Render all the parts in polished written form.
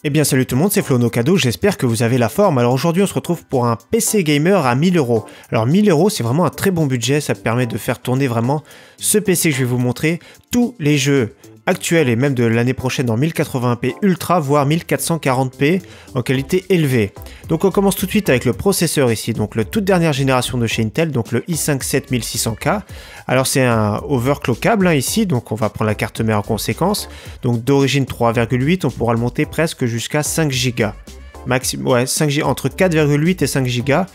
Eh bien salut tout le monde, c'est Flo Nocado, j'espère que vous avez la forme. Alors aujourd'hui on se retrouve pour un PC gamer à 1000 €. Alors 1000 € c'est vraiment un très bon budget, ça permet de faire tourner vraiment ce PC que je vais vous montrer. Tous les jeux actuels et même de l'année prochaine en 1080p Ultra, voire 1440p en qualité élevée. Donc on commence tout de suite avec le processeur ici, donc le toute dernière génération de chez Intel, donc le i5 7600K. Alors c'est un overclockable ici, donc on va prendre la carte mère en conséquence. Donc d'origine 3,8, on pourra le monter presque jusqu'à 5 Go. Maximum, ouais, 5 Go, entre 4,8 et 5 Go,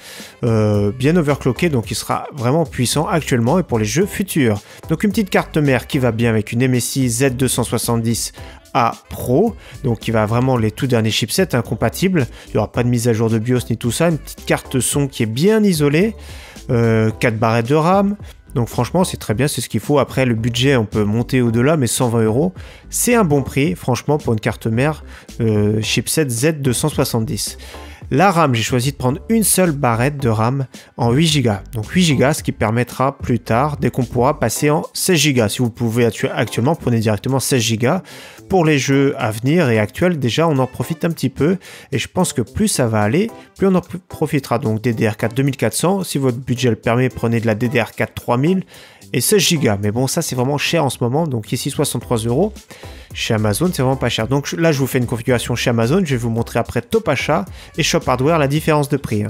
bien overclocké, donc il sera vraiment puissant actuellement et pour les jeux futurs. Donc une petite carte mère qui va bien avec une MSI Z270A Pro, donc qui va vraiment les tout derniers chipsets compatibles. Il n'y aura pas de mise à jour de BIOS ni tout ça. Une petite carte son qui est bien isolée, 4 barrettes de RAM. Donc franchement c'est très bien, c'est ce qu'il faut. Après le budget on peut monter au-delà, mais 120 € c'est un bon prix franchement pour une carte mère chipset Z270. La RAM, j'ai choisi de prendre une seule barrette de RAM en 8 Go. Donc 8 Go, ce qui permettra plus tard, dès qu'on pourra passer en 16 Go. Si vous pouvez actuellement, prenez directement 16 Go. Pour les jeux à venir et actuels, déjà, on en profite un petit peu. Et je pense que plus ça va aller, plus on en profitera. Donc DDR4 2400, si votre budget le permet, prenez de la DDR4 3000 et 16 Go. Mais bon, ça, c'est vraiment cher en ce moment. Donc ici, 63 €. Chez Amazon, c'est vraiment pas cher. Donc là, je vous fais une configuration chez Amazon. Je vais vous montrer après Top Achat et Shop Hardware la différence de prix.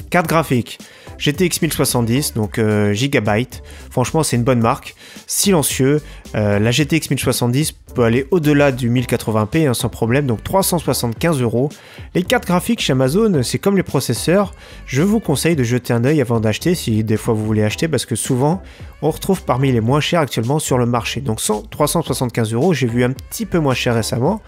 Carte graphique. GTX 1070, donc Gigabyte. Franchement, c'est une bonne marque. Silencieux. La GTX 1070 peut aller au-delà du 1080p sans problème, donc 375 €. Les cartes graphiques chez Amazon, c'est comme les processeurs. Je vous conseille de jeter un œil avant d'acheter, si des fois vous voulez acheter, parce que souvent, on retrouve parmi les moins chers actuellement sur le marché. Donc 375 €, j'ai vu un petit peu moins cher récemment,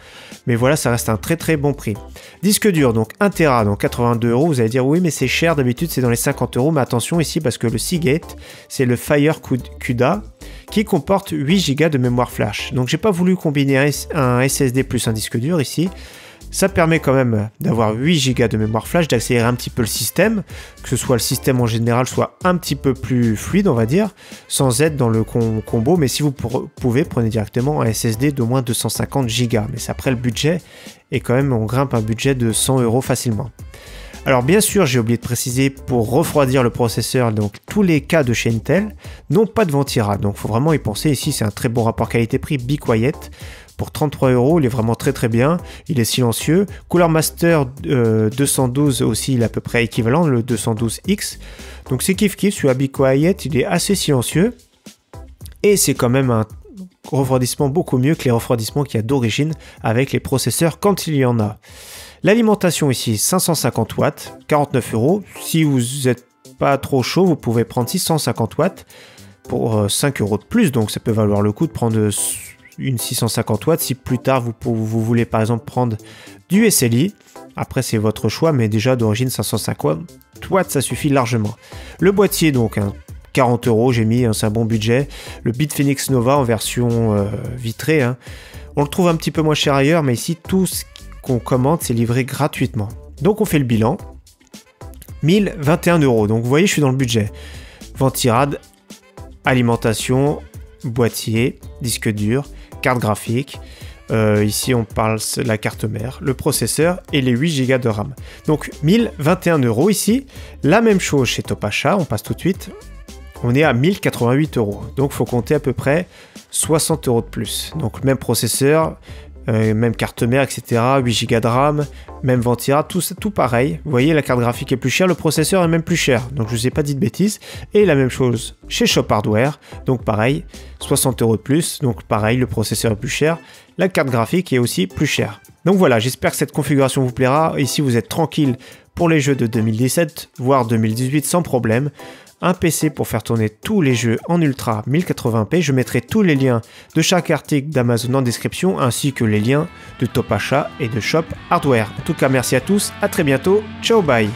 mais voilà, ça reste un très très bon prix. Disque dur, donc 1 Tera, donc 82 €. Vous allez dire, oui, mais c'est cher, d'habitude c'est dans les 50 €, mais attention ici, parce que le Seagate, c'est le Fire CUDA, qui comporte 8 Go de mémoire flash. Donc j'ai pas voulu combiner un SSD plus un disque dur ici. Ça permet quand même d'avoir 8 Go de mémoire flash, d'accélérer un petit peu le système, que ce soit le système en général soit un petit peu plus fluide, on va dire, sans être dans le combo. Mais si vous pouvez, prenez directement un SSD d'au moins 250 Go. Mais c'est après le budget, et quand même on grimpe un budget de 100 € facilement. Alors bien sûr, j'ai oublié de préciser, pour refroidir le processeur, donc tous les cas de chez Intel n'ont pas de ventira, donc il faut vraiment y penser. Ici c'est un très bon rapport qualité-prix, Be Quiet, pour 33 €, il est vraiment très très bien, il est silencieux. Cooler Master 212 aussi, il est à peu près équivalent, le 212X, donc c'est kiff kiff. Sur la Be Quiet, il est assez silencieux, et c'est quand même un refroidissement beaucoup mieux que les refroidissements qu'il y a d'origine avec les processeurs quand il y en a. L'alimentation ici, 550 watts, 49 €. Si vous n'êtes pas trop chaud, vous pouvez prendre 650 watts pour 5 € de plus. Donc ça peut valoir le coup de prendre une 650 watts. Si plus tard vous voulez par exemple prendre du SLI, après c'est votre choix, mais déjà d'origine 550 watts, ça suffit largement. Le boîtier donc, 40 €, j'ai mis, c'est un bon budget. Le Bitfenix Nova en version vitrée. On le trouve un petit peu moins cher ailleurs, mais ici tout ce qu'on commande, c'est livré gratuitement. Donc on fait le bilan. 1021 €. Donc vous voyez, je suis dans le budget. Ventirad, alimentation, boîtier, disque dur, carte graphique. Ici on parle de la carte mère, le processeur et les 8 Go de RAM. Donc 1021 € ici. La même chose chez Top Achat, on passe tout de suite. On est à 1088 €. Donc il faut compter à peu près 60 € de plus. Donc même processeur, même carte mère, etc. 8 Go de RAM, même ventira, tout pareil. Vous voyez, la carte graphique est plus chère, le processeur est même plus cher. Donc je ne vous ai pas dit de bêtises. Et la même chose chez Shop Hardware. Donc pareil, 60 € de plus. Donc pareil, le processeur est plus cher. La carte graphique est aussi plus chère. Donc voilà, j'espère que cette configuration vous plaira. Ici, vous êtes tranquille pour les jeux de 2017, voire 2018 sans problème. Un PC pour faire tourner tous les jeux en Ultra 1080p. Je mettrai tous les liens de chaque article d'Amazon en description, ainsi que les liens de Top Achat et de Shop Hardware. En tout cas, merci à tous, à très bientôt, ciao bye.